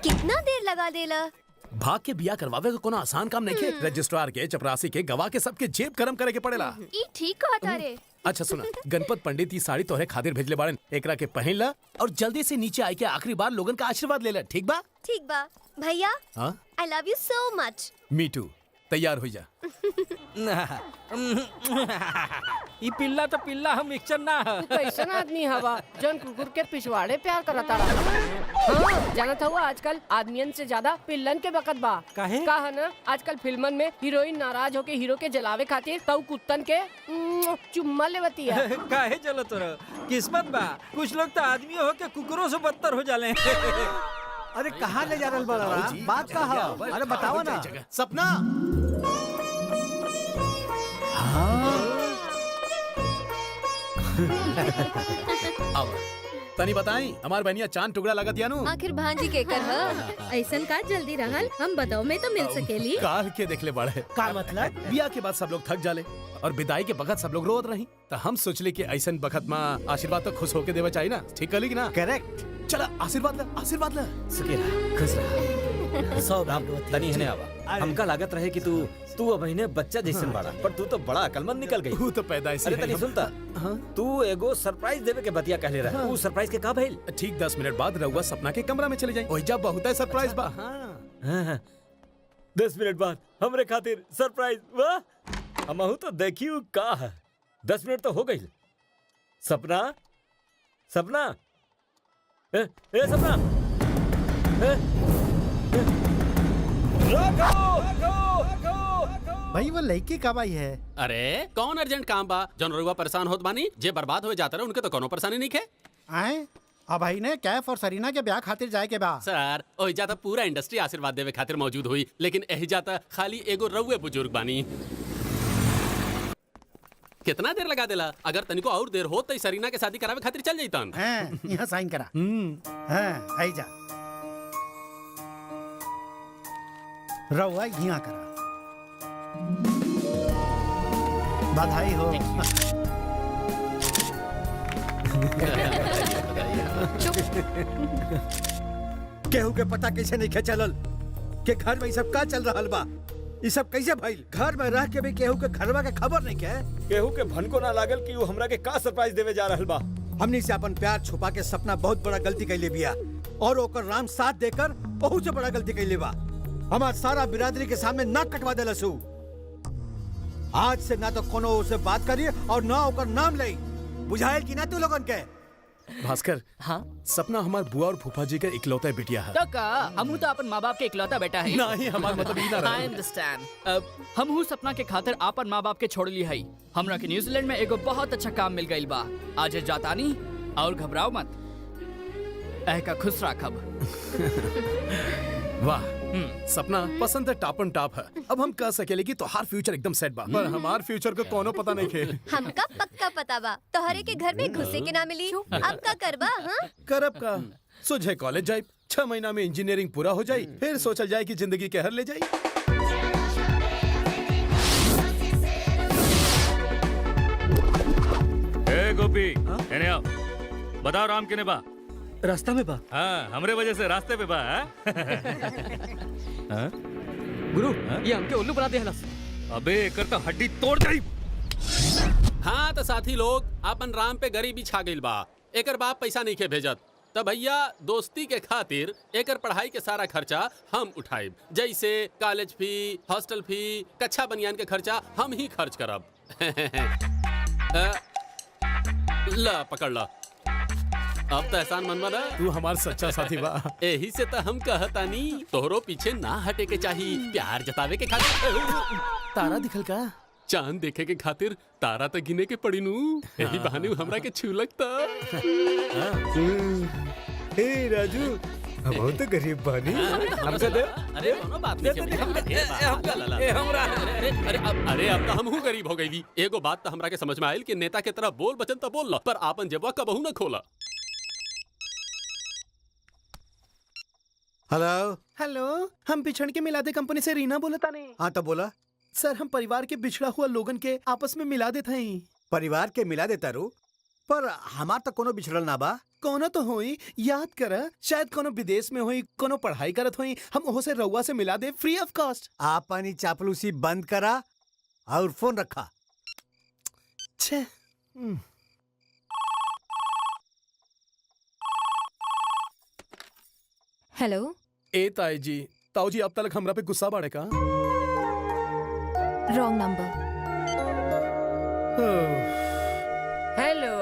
कितना देर लगा देला? भाग के बिया करवावे को कोनो आसान काम नहीं है। रजिस्ट्रार के, चपरासी के, गवाह के सबके जेब गरम करे के पड़ेला। ई ठीक कहता रे। अच्छा सुना, गणपत पंडित ई साड़ी तोहरे खातिर भेजले बाड़न, एकरा के पहन ला और जल्दी से नीचे आई के आखिरी बार लोगन का आशीर्वाद ले ला, ठीक बा? ठीक बा भैया। हाँ? I love you so much. Me two. तैयार हो जा। ई पिल्ला तो पिल्ला हम मिक्सचर ना है। कैसन आदमी हवा जौन कुकुर के पिछवाड़े प्यार करता रहा। हाँ, जानत हुआ आजकल आदमियन से ज्यादा पिल्लन के बकत बा। काहे? कहा ना आजकल फिल्मन में हीरोइन नाराज होके हीरो के जलावे खातिर तऊ कुत्तन के चुम्मा लेवती है। काहे चलो तोरा किस्मत बा, कुछ लोग तो आदमी हो के कुकुरों से बदतर हो जाले। अरे कहाँ ले जा रहल बा? बात का है? अरे बताओ ना। सपना। अब तनी बताई हमार बहनिया चांद टुकड़ा लगत यानू। आखिर भांजी के कर ह? ऐसन का जल्दी रहल हम बताओ में तो मिल सकेली। काल के देखले बड़े का मतलब? बिया के बाद सब लोग थक जाले और विदाई के बखत सब लोग रोत रही, तो हम सोचले कि ऐसन बखत में आशीर्वाद तो खुश होके देवा चाहिए ना। ठीक कली ना? करेक्ट। चला आशीर्वाद ला, आशीर्वाद ला। सुखी खुश रहा। सौ तनी हने आवा। हमका लागत रहे कि तू अब इन्हें बच्चा जैसन बाड़ा, पर तू तो बड़ा अकलमंद निकल गई। तू तो पैदाइश अरे तनी सुनता, तू एगो सरप्राइज देवे के बतिया कहले रहा। वो सरप्राइज के का भइल? ठीक 10 मिनट बाद रउआ सपना के कमरा में चले जाए। ओइजा बहुत है सरप्राइज बा। हाँ, 10 मिनट बाद हमरे खातिर सरप्राइज। वाह, हमहू तो देखियो का है। 10 मिनट तो हो गई। सपना, सपना, ए सपना, भाई वो लड़की कब आई है? अरे कौन अर्जेंट काम बा जौन रउआ परेशान होत बानी? जे बर्बाद हो जाता रहे उनके तो कोनो परेशानी नहीं है। आए अब भाई ने कैफ और सरीना के ब्याह खातिर जाए के बा। सर ओहिजा तो पूरा इंडस्ट्री आशीर्वाद देवे खातिर मौजूद हुई, लेकिन एहिजा तो खाली एगो रउए बुजुर्ग बानी। कितना देर लगा देला? अगर तनिको और देर हो तो सरीना के शादी करावे खातिर चल जाइतन। हैं, यहाँ साइन करा। हैं, आई जा। रउआ यहाँ करा। बधाई हो। केहू के पता कैसे नहीं खे चलल के घर में ये सब का चल रहा बा? ये सब कैसे भइल? घर में रह के भी केहू के घरवा के खबर नहीं के? केहू के भनको ना लागल कि वो हमरा के का सरप्राइज देवे जा रहल बा। हमनी से अपन प्यार छुपा के सपना बहुत बड़ा गलती कैले बिया और ओकर राम साथ देकर बहुत से बड़ा गलती कैले बा। हमार सारा बिरादरी के सामने नाक कटवा देलसु। आज से ना तो कोनो उसे बात करिए और ना ओकर नाम ले। बुझाइल कि ना तू लोगन के? भास्कर, हाँ सपना हमार बुआ और फूफा जी का इकलौता बिटिया है। तो का हमहू तो अपन माँ बाप के इकलौता बेटा है। नहीं हमार मतलब ई ना रहे। I understand। हमहू सपना के खातिर अपन माँ बाप के छोड़ ली है। हमरा के न्यूजीलैंड में एगो बहुत अच्छा काम मिल गई बा। आज जातानी और घबराओ मत। का खुश राखब। वाह, सपना पसंद है टापन टाप है। अब हम कह सकेले कि तोहार फ्यूचर एकदम सेट बा, पर हमार फ्यूचर को कोनो पता नहीं खे। हमका पक्का पता बा तोहरे के घर में घुसे के ना मिली। अब का करबा? हाँ करब का सोझे कॉलेज जाए, 6 महीना में इंजीनियरिंग पूरा हो जाए, फिर सोचल जाए कि जिंदगी के हर ले जाए। ए गोपी, एने आओ। बताओ राम किने बा? रास्ता में बा। हाँ, हमरे वजह से रास्ते पे बा। गुरु ये हमके उल्लू बना दे हलस। अबे एकर तो हड्डी तोड़ जाई। हाँ तो साथी लोग अपन राम पे गरीबी छा गइल बा। एकर बाप पैसा नहीं के भेजत, तब भैया दोस्ती के खातिर एकर पढ़ाई के सारा खर्चा हम उठाइब। जैसे कॉलेज फी, हॉस्टल फी, कच्चा बनियान के खर्चा हम ही खर्च करब। ला पकड़ ला। अब तो एहसान मनवा ना। तू हमार सच्चा साथी बा। यही से तो हम कहतानी तोहरो पीछे ना हटे के चाहिए। प्यार जतावे के खातिर तारा दिखल का? चांद देखे के खातिर तारा तो गिने के पड़ी नू। यही बहाने हमरा के छू लगता। हे राजू, बहुत गरीब बानी। हमसे दे। अरे कोनो बात नहीं। अरे अब तो हमहू गरीब हो गई। एगो बात तो हमरा के समझ में आयल कि नेता के तरह बोल बचन तो बोल ला, पर आपन जेबा कबहू न खोला। हेलो हेलो, हम बिछड़ के मिलादे कंपनी से रीना बोलता नहीं। हाँ तो बोला। सर हम परिवार के बिछड़ा हुआ लोगन के आपस में मिला देते हैं। परिवार के मिला देता रू, पर हमार तो कोनो बिछड़ल ना बा। कोनो तो होई, याद करा, शायद कोनो विदेश में होई, कोनो पढ़ाई करत होई, हम ओहो से रउआ से मिला दे फ्री ऑफ कॉस्ट। आपनी चापलूसी बंद करा और फोन रखा। छे हेलो। ए ताई जी, ताऊ जी अब तक हमरा पे गुस्सा बाड़े का? Wrong number. हेलो,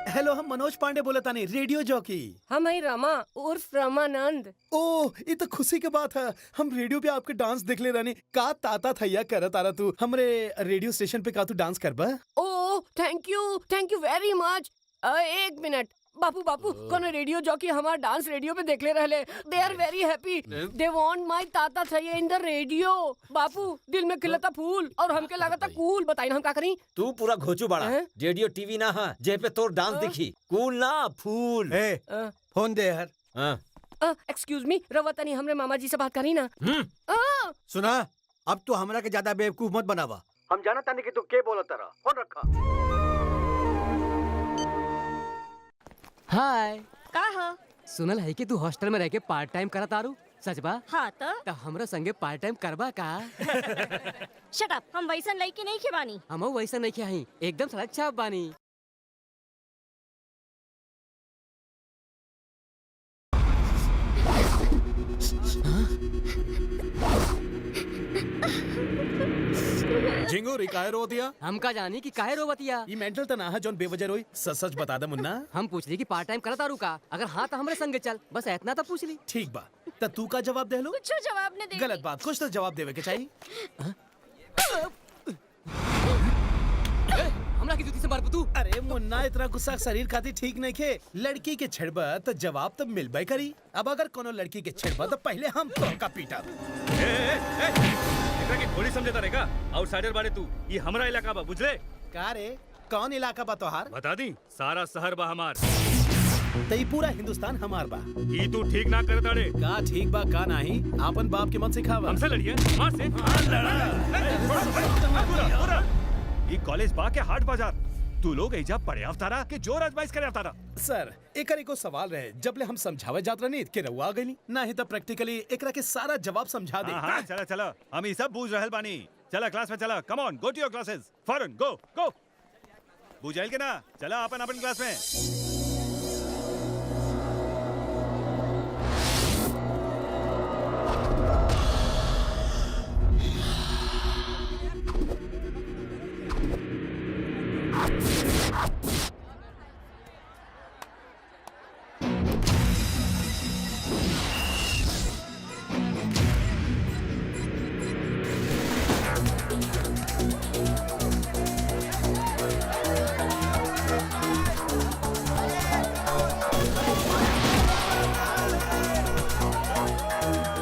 हेलो, हम मनोज पांडे बोले तानी, रेडियो जॉकी। हम ही रमा उर्फ रमानंद। ओह, ये तो खुशी की बात है। हम रेडियो पे आपके डांस देख ले रानी। का ताता थैया कर तारा तू हमरे रेडियो स्टेशन पे का तू डांस करबा? ओह, थैंक यू वेरी मच। एक मिनट, बापू बापू कोनो रेडियो जॉकी हमारा डांस रेडियो पे देख ले रहले। They are very happy, they want my ताता थैया इन द रेडियो। बापू दिल में खिलता फूल और हमके लगता कूल। बताई ना हम का करी। तू पूरा घोचू बड़ा। हैं? रेडियो टीवी ना है जे पे तोर डांस दिखी। कूल ना फूल। ए, फोन दे यार। हाँ। एक्सक्यूज मी, रवतनी हमरे मामा जी से बात करी ना। सुना, अब तू हमरा के ज्यादा बेवकूफ मत बनावा। हम जाना तानी कि तू के बोलत तारा। फोन रखा। हाय, का ह? सुनल है कि तू हॉस्टल में रह के पार्ट टाइम करत आरू, सच बा? हाँ तो त हमरा संगे पार्ट टाइम करबा का? शट अप, हम वैसन लड़की नहीं खिबानी। हम वैसा नहीं किया एकदम सड़क छाप बानी। जिंगो रिकायर हो दिया। हम का जानी कि काहे रोवतिया। ये मेंटल तना है जोन बेवजह रोई। सच सच बता दे मुन्ना। हम पूछ ली कि पार्ट टाइम करत आरू का? अगर हाँ तो हमरे संगे चल, बस इतना तो पूछ ली। ठीक बा, त तू का जवाब दे लो? कुछ जवाब नहीं दे। गलत बात, कुछ तो जवाब देवे के चाहिए। हमरा की जूती से मार तू। अरे मुन्ना, इतना गुस्सा शरीर खातिर ठीक नहीं खे। लड़की के छेड़बा तो जवाब तो मिलबे करी। अब अगर कोनो लड़की के छेड़बा तो पहले हम तो का पीटा। एकरा के थोड़ी समझता रहेगा। आउटसाइडर बाड़े तू, ये हमरा इलाका बा, बुझले? का रे, कौन इलाका बा तोहार? बता दी, सारा शहर बा हमार। तो ये पूरा हिंदुस्तान हमार बा। ई तू ठीक ना करत आड़े। का ठीक बा का नहीं, आपन बाप के मत सिखावा। हमसे लड़िए, मार से। ये कॉलेज बा के हाट बाजार। तू लोग एजा पढ़े अवतारा के जोर आजमाइश करे अवतारा। सर, एकरे को सवाल रहे, जबले हम समझावे जात रहनी के रहुआ गइली ना ही तो प्रैक्टिकली एकरा के सारा जवाब समझा दे। हाँ, चला चला, हम ये सब बूझ रहल बानी। चला क्लास में चला, come on, go to your classes, फौरन गो गो। बुझाइल के ना, चला अपन अपन क्लास में।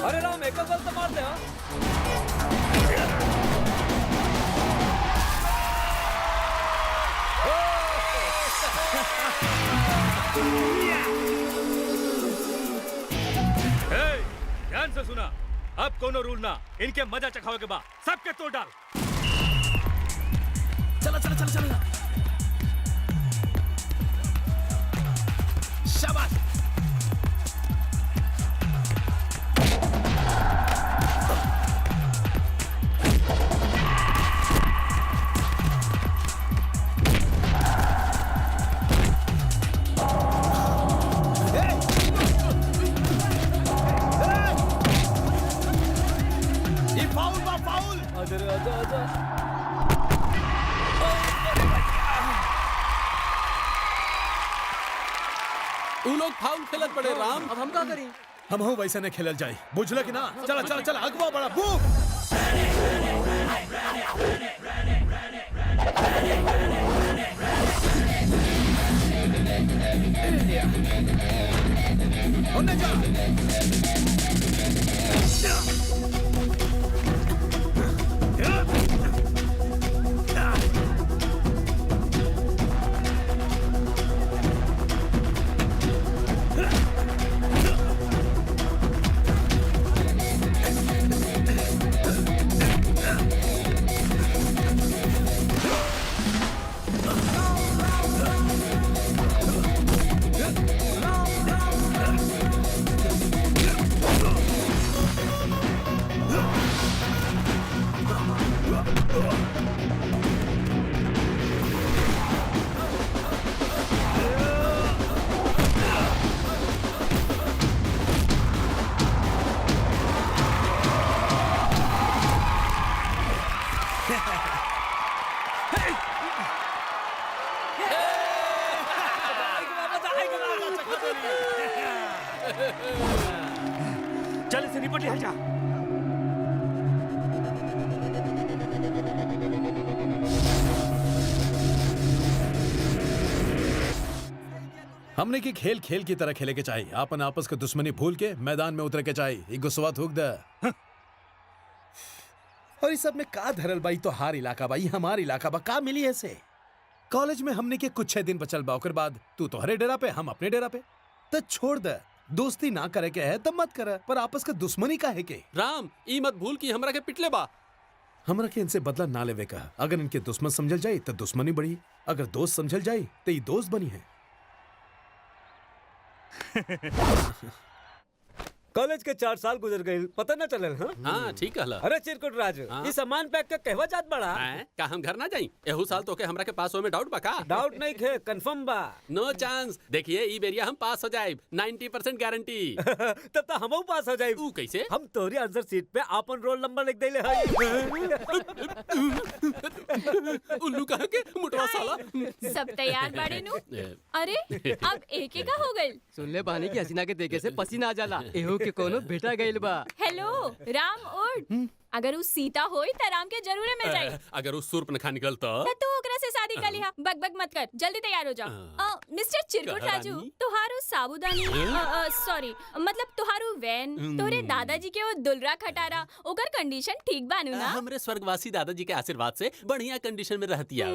अरे राम, एक बल तो मार दे। हाँ? ध्यान से सुना, अब कोनो रूल ना, इनके मजा चखावे के बाद सबके तोड़ डाल। चला चला चला चला। शाबाश। उ लोग फाउल खेलत पड़े राम। अब हम का करी? हम हो वैसे ने खेलल जाए, बुझल कि ना? चला चला चला, अगवा बड़ा बुक। होने जा। चल इसे निपट लिया जा। हमने की खेल खेल की तरह खेले के चाहिए। आपन आपस के दुश्मनी भूल के मैदान में उतरे के चाहिए। एक गुस्सा थूक दे। और इस सब में का धरल बाई तो हार इलाका बाई हमार इलाका बा का मिली ऐसे। कॉलेज में हमने के कुछ 6 दिन बचल बा ओकर बाद तू तो हरे डेरा पे हम अपने डेरा पे। तो छोड़ दे। दोस्ती ना करे के है तब मत करे पर आपस के दुश्मनी का है के। राम ई मत भूल कि हमरा के पिटले बा। हमरा के इनसे बदला ना लेवे का। अगर इनके दुश्मन समझल जाए तो दुश्मनी बढ़ी, अगर दोस्त समझल जाए तो ये दोस्त बनी है। कॉलेज के 4 साल गुजर गए पता न चलल। हाँ हाँ ठीक कहला। अरे चिरकुट राज हाँ? ये सामान पैक के कहवा जात बड़ा। का हम घर ना जाई? एहू साल तो के हमरा के पास हो में डाउट बा का? डाउट नहीं खे कंफर्म बा। नो चांस। देखिए ई बेरिया हम पास हो जाए 90% गारंटी। तब तो हमहू पास हो जाए। ऊ कैसे? हम तोरी आंसर शीट पे आपन रोल नंबर लिख देले हई। उल्लू कहा के मुटवा साला। सब तैयार बाड़े नु? अरे अब एक एक हो गइल। सुन ले बहानी की हसीना के देखे से पसीना आ जाला। एहो के कोनो बेटा गइल बा। हेलो राम उठ। अगर उ सीता होई त राम के जरूरे मिल जाई। अगर उस सूर्पनखा निकल तो तू ओकरा से शादी कर लिहा। बक बक मत कर, जल्दी तैयार हो जा। मिस्टर चिरकुट कहा राजू रानी? तुहारो साबुदानी सॉरी मतलब तुहारो वैन तोरे दादाजी के वो दुलरा खटारा ओकर कंडीशन ठीक बानू ना? हमरे स्वर्गवासी दादाजी के आशीर्वाद से बढ़िया कंडीशन में रहती है।